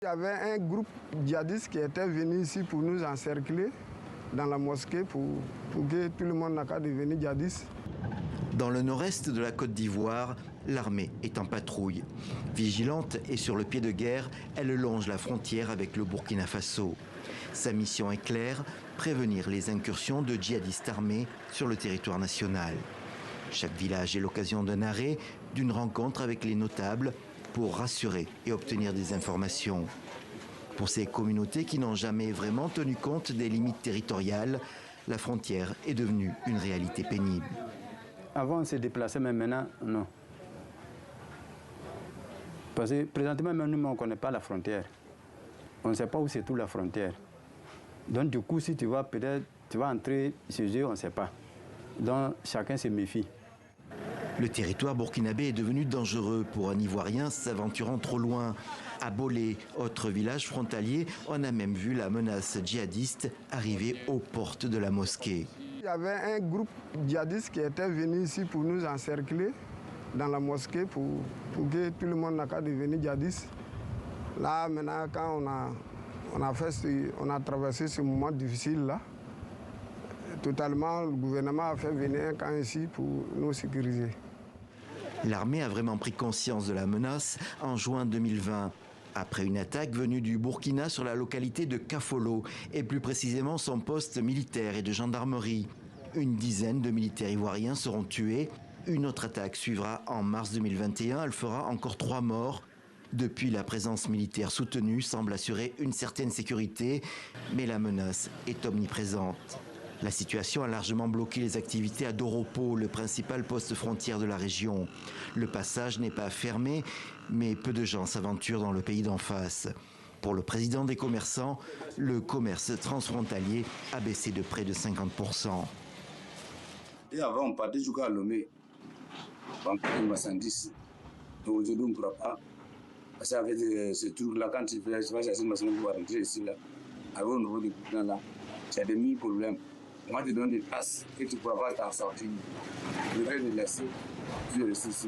Il y avait un groupe djihadiste qui était venu ici pour nous encercler dans la mosquée pour que tout le monde n'a qu'à devenir djihadiste. Dans le nord-est de la Côte d'Ivoire, l'armée est en patrouille. Vigilante et sur le pied de guerre, elle longe la frontière avec le Burkina Faso. Sa mission est claire, prévenir les incursions de djihadistes armés sur le territoire national. Chaque village est l'occasion d'un arrêt, d'une rencontre avec les notables pour rassurer et obtenir des informations. Pour ces communautés qui n'ont jamais vraiment tenu compte des limites territoriales, la frontière est devenue une réalité pénible. Avant, on se déplaçait, mais maintenant, non. Parce que présentement, même nous, on ne connaît pas la frontière. On ne sait pas où se trouve la frontière. Donc, du coup, si tu vas peut-être, tu vas entrer chez eux, on ne sait pas. Donc, chacun se méfie. Le territoire burkinabé est devenu dangereux pour un Ivoirien s'aventurant trop loin. À Bolé, autre village frontalier, on a même vu la menace djihadiste arriver aux portes de la mosquée. Il y avait un groupe djihadiste qui était venu ici pour nous encercler dans la mosquée pour que tout le monde n'a qu'à devenir djihadiste. Là, maintenant, quand on a traversé ce moment difficile-là, totalement, le gouvernement a fait venir un camp ici pour nous sécuriser. L'armée a vraiment pris conscience de la menace en juin 2020. Après une attaque venue du Burkina sur la localité de Kafolo et plus précisément son poste militaire et de gendarmerie. Une dizaine de militaires ivoiriens seront tués. Une autre attaque suivra en mars 2021. Elle fera encore 3 morts. Depuis, la présence militaire soutenue semble assurer une certaine sécurité, mais la menace est omniprésente. La situation a largement bloqué les activités à Doropo, le principal poste frontière de la région. Le passage n'est pas fermé, mais peu de gens s'aventurent dans le pays d'en face. Pour le président des commerçants, le commerce transfrontalier a baissé de près de 50%. Et avant, on partait jusqu'à Lomé, on partait de marchandises. Donc aujourd'hui, on ne pourra pas. Parce qu'avec ce truc-là, quand tu fais une marchandise pour rentrer ici, là, au niveau du Burkina, là, c'est des mille-problèmes. On va te donner des places et tu ne pourras pas t'en sortir. Je vais les laisser, je reste ici.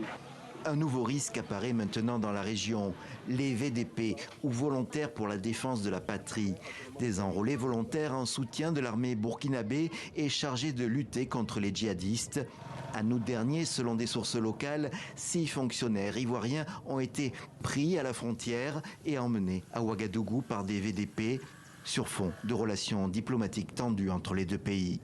Un nouveau risque apparaît maintenant dans la région, les VDP, ou volontaires pour la défense de la patrie. Des enrôlés volontaires en soutien de l'armée burkinabé et chargés de lutter contre les djihadistes. En août dernier, selon des sources locales, 6 fonctionnaires ivoiriens ont été pris à la frontière et emmenés à Ouagadougou par des VDP, sur fond de relations diplomatiques tendues entre les deux pays.